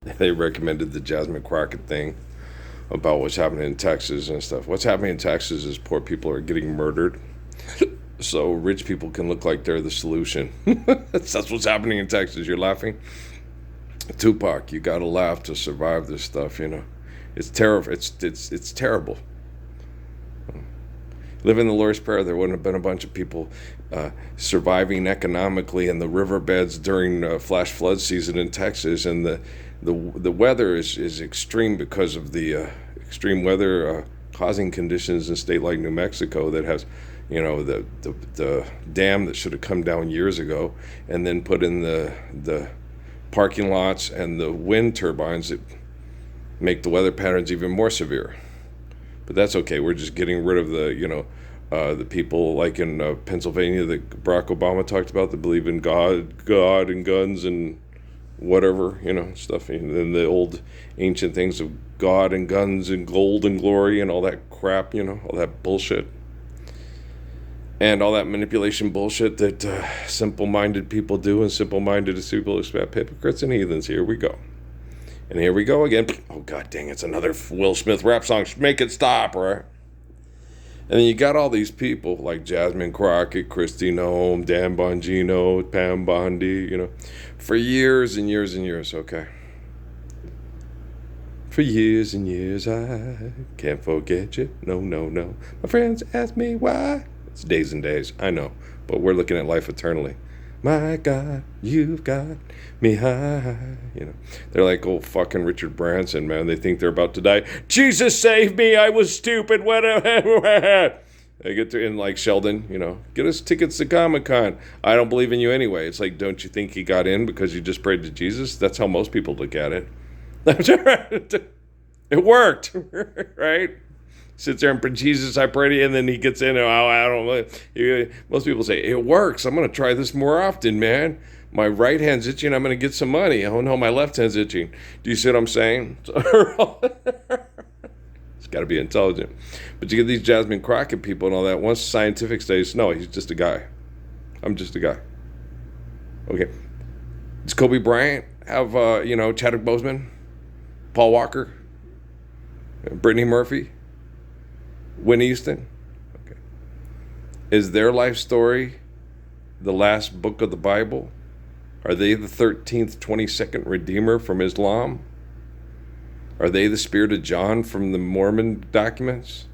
They recommended the Jasmine Crockett thing about what's happening in Texas and stuff. What's happening in Texas is poor people are getting murdered so rich people can look like they're the solution. That's what's happening in Texas. You're laughing? Tupac, you gotta laugh to survive this stuff, you know. It's terrible. It's terrible. Living the Lord's Prayer, there wouldn't have been a bunch of people surviving economically in the riverbeds during flash flood season in Texas, and the weather is extreme because of the extreme weather causing conditions in a state like New Mexico that has, you know, the dam that should have come down years ago, and then put in the parking lots and the wind turbines that make the weather patterns even more severe. But that's okay. We're just getting rid of the people like in Pennsylvania that Barack Obama talked about that believe in God and guns and whatever, stuff. And then the old ancient things of God and guns and gold and glory and all that crap, all that bullshit. And all that manipulation bullshit that simple-minded people do, and simple-minded people expect hypocrites and heathens. Here we go. And here we go again. Oh, God dang, it's another Will Smith rap song. Make it stop, right? And then you got all these people like Jasmine Crockett, Kristi Noem, Dan Bongino, Pam Bondi, for years and years and years, okay? For years and years, I can't forget you. No, no, no. My friends ask me why. It's days and days, I know. But we're looking at life eternally. My God, you've got me high. They're like old fucking Richard Branson, man. They think they're about to die. Jesus save me, I was stupid. Whatever. They get to in like Sheldon, get us tickets to Comic-Con. I don't believe in you anyway. It's like, don't you think he got in because you just prayed to Jesus? That's how most people look at it. It worked, right? Sits there and pray, Jesus, I pray to you, and then he gets in, and I don't know. Most people say, it works. I'm going to try this more often, man. My right hand's itching, I'm going to get some money. Oh, no, my left hand's itching. Do you see what I'm saying? It's got to be intelligent. But you get these Jasmine Crockett people and all that. Once scientific studies, no, he's just a guy. I'm just a guy. Okay. Does Kobe Bryant have, Chadwick Boseman, Paul Walker, Brittany Murphy, Whitney Houston? Okay. Is their life story the last book of the Bible? Are they the 13th, 22nd Redeemer from Islam? Are they the Spirit of John from the Mormon documents?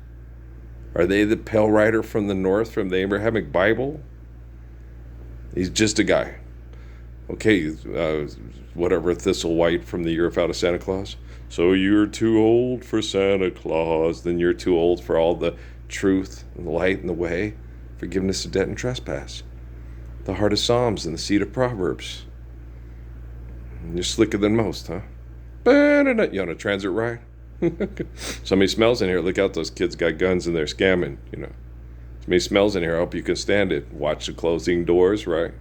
Are they the Pale Rider from the North from the Abrahamic Bible? He's just a guy. Okay, whatever, Thistle White from the Year Out of Santa Claus. So you're too old for Santa Claus. Then you're too old for all the truth and the light and the way, forgiveness of debt and trespass, the heart of Psalms and the seed of Proverbs. You're slicker than most, huh? You on a transit ride? Somebody smells in here. Look out, those kids got guns and they're scamming, Somebody smells in here. I hope you can stand it. Watch the closing doors, right?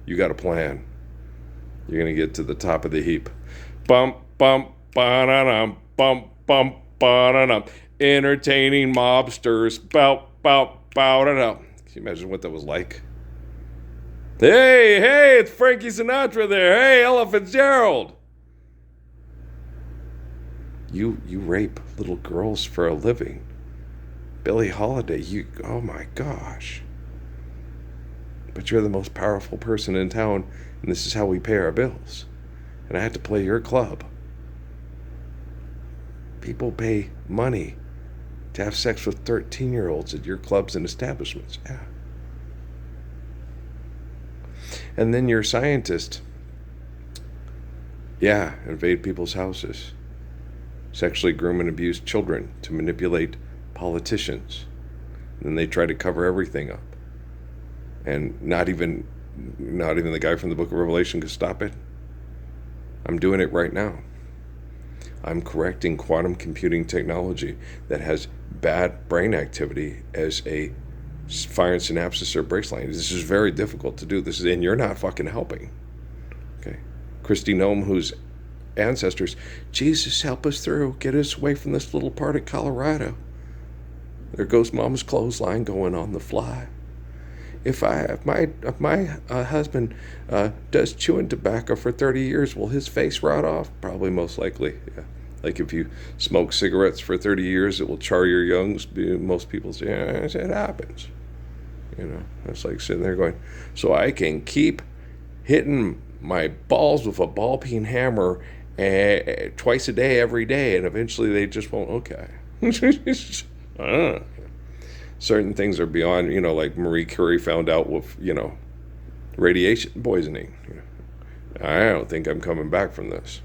You got a plan. You're going to get to the top of the heap. Bump, bump, ba-da-dum, bump, bump, ba-da-dum. Entertaining mobsters. Bow, bow, bow-da-dum. Can you imagine what that was like? Hey, it's Frankie Sinatra there. Hey, Ella Fitzgerald. You rape little girls for a living. Billie Holiday, oh my gosh. But you're the most powerful person in town, and this is how we pay our bills. And I had to play your club. People pay money to have sex with 13-year-olds at your clubs and establishments. Yeah. And then your scientist, invade people's houses, sexually groom and abuse children to manipulate politicians. And then they try to cover everything up. And not even the guy from the book of Revelation could stop it. I'm doing it right now. I'm correcting quantum computing technology that has bad brain activity as a firing synapses or brace line. This is very difficult to do. And you're not fucking helping. Okay. Kristi Noem, whose ancestors, Jesus, help us through. Get us away from this little part of Colorado. There goes Mama's clothesline going on the fly. if my husband does chewing tobacco for 30 years, will his face rot off? Probably, most likely. Yeah. Like if you smoke cigarettes for 30 years, it will char your lungs. Most people say, yeah, it happens. It's like sitting there going, so I can keep hitting my balls with a ball peen hammer twice a day, every day, and eventually they just won't. Okay. Certain things are beyond, like Marie Curie found out with, radiation poisoning. I don't think I'm coming back from this.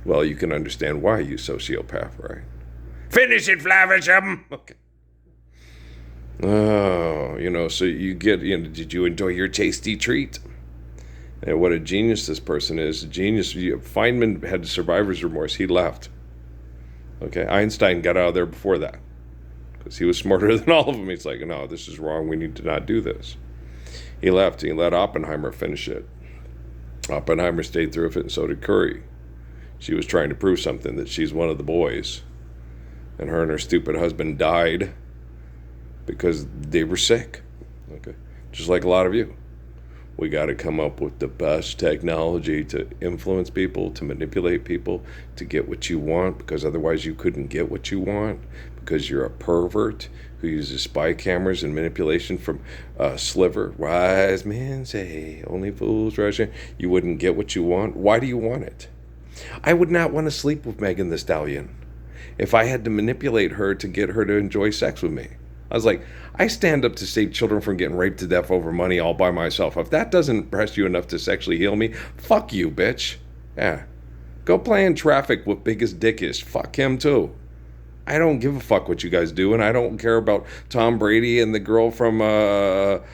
Well, you can understand why, you sociopath, right? Finish it, Flavisham! Okay. Oh, so you get, did you enjoy your tasty treat? And what a genius this person is. A genius. Feynman had survivor's remorse. He left. Okay, Einstein got out of there before that because he was smarter than all of them. He's like, no, this is wrong. We need to not do this. He left. He let Oppenheimer finish it. Oppenheimer stayed through it, and so did Curie. She was trying to prove something, that she's one of the boys. And her stupid husband died because they were sick. Okay, just like a lot of you. We got to come up with the best technology to influence people, to manipulate people, to get what you want, because otherwise you couldn't get what you want, because you're a pervert who uses spy cameras and manipulation from Sliver. Wise men say, only fools rush in. You wouldn't get what you want. Why do you want it? I would not want to sleep with Megan Thee Stallion if I had to manipulate her to get her to enjoy sex with me. I was like, I stand up to save children from getting raped to death over money all by myself. If that doesn't impress you enough to sexually heal me, fuck you, bitch. Yeah. Go play in traffic with biggest dick is. Fuck him, too. I don't give a fuck what you guys do, and I don't care about Tom Brady and the girl from what's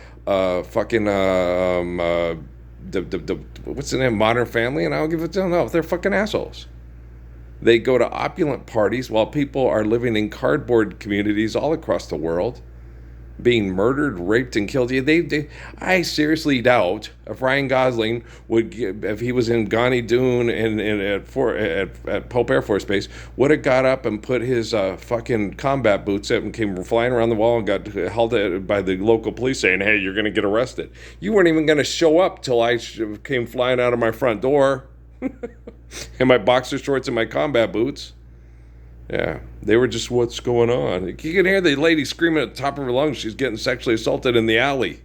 the name? Modern Family, and I don't give a damn. No, they're fucking assholes. They go to opulent parties while people are living in cardboard communities all across the world, being murdered, raped, and killed. I seriously doubt if Ryan Gosling if he was in Ghani Dune at Pope Air Force Base, would have got up and put his fucking combat boots up and came flying around the wall and got held by the local police saying, hey, you're going to get arrested. You weren't even going to show up till I came flying out of my front door. In my boxer shorts and my combat boots. Yeah, they were just, what's going on? You can hear the lady screaming at the top of her lungs. She's getting sexually assaulted in the alley.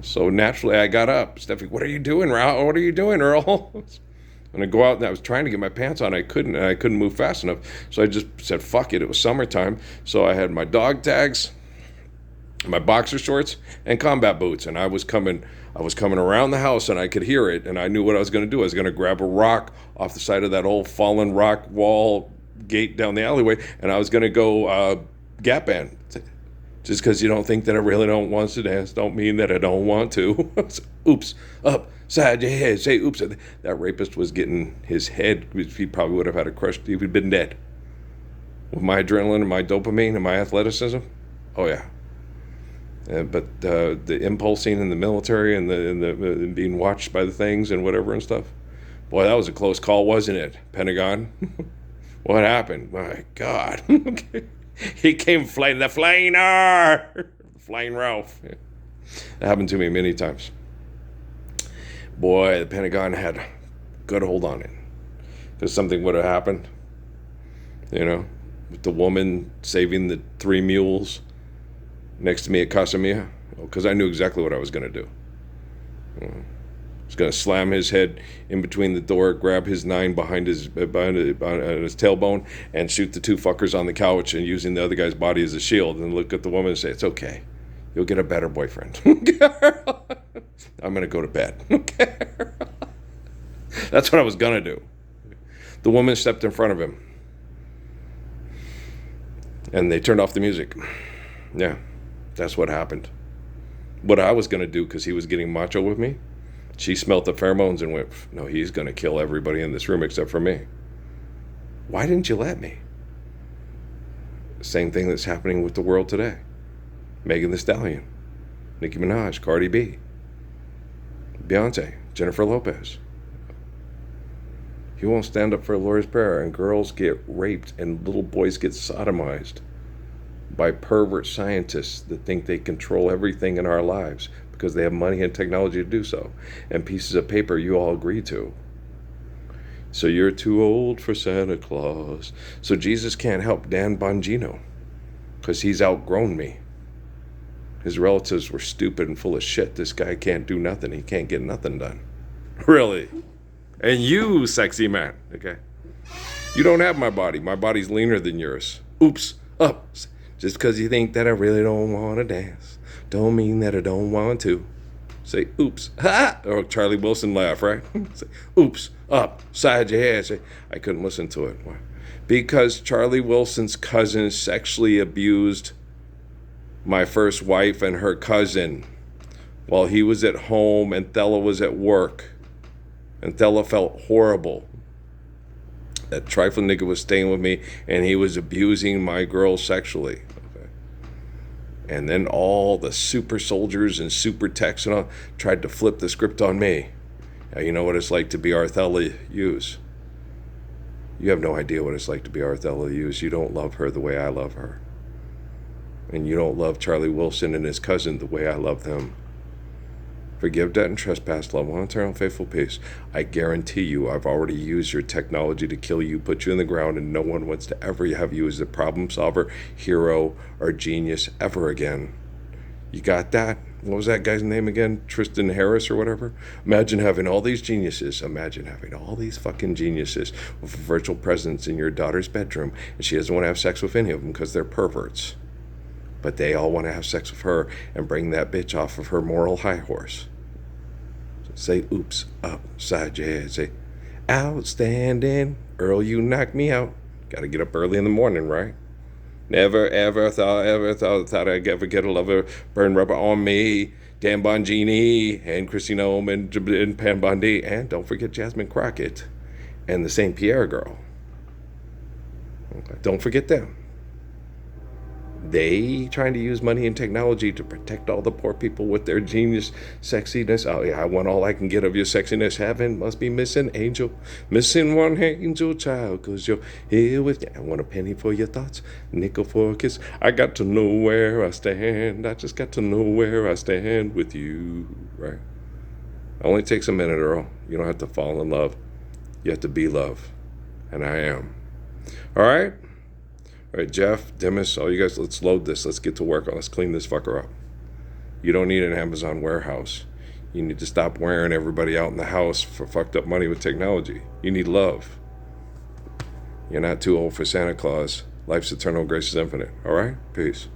So naturally, I got up. Stephanie, what are you doing, Raul? What are you doing, Earl? And I go out, and I was trying to get my pants on. I couldn't move fast enough. So I just said, fuck it. It was summertime. So I had my dog tags, my boxer shorts, and combat boots. And I was coming around the house, and I could hear it, and I knew what I was going to do. I was going to grab a rock off the side of that old fallen rock wall gate down the alleyway, and I was going to go Gap Band. Just because you don't think that I really don't want to dance, don't mean that I don't want to. Oops, upside your head, say oops. That rapist was getting his head, he probably would have had a crush, he would have been dead. With my adrenaline and my dopamine and my athleticism, oh yeah. But the impulsing in the military and the being watched by the things and whatever and stuff. Boy, that was a close call, wasn't it, Pentagon? What happened? My God. He came flying, the flying R, flying Ralph. Yeah. That happened to me many times. Boy, the Pentagon had a good hold on it. Because something would have happened, with the woman saving the 3 mules next to me at Casa Mia, because I knew exactly what I was going to do. I was going to slam his head in between the door, grab his 9 behind his tailbone, and shoot the 2 fuckers on the couch, and using the other guy's body as a shield, and look at the woman and say, it's okay. You'll get a better boyfriend. I'm going to go to bed. That's what I was going to do. The woman stepped in front of him, and they turned off the music. Yeah. That's what happened. What I was going to do, because he was getting macho with me, she smelt the pheromones and went, no, he's going to kill everybody in this room except for me. Why didn't you let me? Same thing that's happening with the world today. Megan Thee Stallion, Nicki Minaj, Cardi B, Beyonce, Jennifer Lopez. You won't stand up for a Lord's Prayer, and girls get raped and little boys get sodomized by pervert scientists that think they control everything in our lives because they have money and technology to do so, and pieces of paper you all agree to. So you're too old for Santa Claus. So Jesus can't help Dan Bongino because he's outgrown me. His relatives were stupid and full of shit. This guy can't do nothing. He can't get nothing done. Really. And you, sexy man, okay? You don't have my body. My body's leaner than yours. Oops. Up. Just because you think that I really don't want to dance, don't mean that I don't want to. Say, oops. Ha! Or Charlie Wilson laugh, right? Say, oops. Up. Side your head. Say, I couldn't listen to it. Why? Because Charlie Wilson's cousin sexually abused my first wife and her cousin while he was at home and Thella was at work. And Thella felt horrible. That trifling nigga was staying with me and he was abusing my girl sexually. Okay. And then all the super soldiers and super techs and all tried to flip the script on me. Now you know what it's like to be Arthella Hughes. You have no idea what it's like to be Arthella Hughes. You don't love her the way I love her. And you don't love Charlie Wilson and his cousin the way I love them. Forgive debt and trespass, love one eternal faithful peace. I guarantee you I've already used your technology to kill you, put you in the ground, and no one wants to ever have you as a problem solver, hero, or genius ever again. You got that? What was that guy's name again? Tristan Harris or whatever? Imagine having all these geniuses. Imagine having all these fucking geniuses with a virtual presence in your daughter's bedroom, and she doesn't want to have sex with any of them because they're perverts. But they all want to have sex with her and bring that bitch off of her moral high horse. So say, oops, upside your head. Say, outstanding. Earl, you knocked me out. Got to get up early in the morning, right? Never, ever thought I'd ever get a lover, burn rubber on me. Dan Bongini and Christina Oman and Pam Bondi. And don't forget Jasmine Crockett and the St. Pierre girl. Okay. Don't forget them. They trying to use money and technology to protect all the poor people with their genius sexiness. Oh yeah, I want all I can get of your sexiness. Heaven must be missing angel, missing one angel child, cause you're here with you. I want a penny for your thoughts, nickel for a kiss. I got to know where I stand. I just got to know where I stand with you, right? It only takes a minute, Earl. You don't have to fall in love. You have to be love, and I am. All right. All right, Jeff, Demis, all you guys, let's load this. Let's get to work. Let's clean this fucker up. You don't need an Amazon warehouse. You need to stop wearing everybody out in the house for fucked up money with technology. You need love. You're not too old for Santa Claus. Life's eternal, grace is infinite. All right? Peace.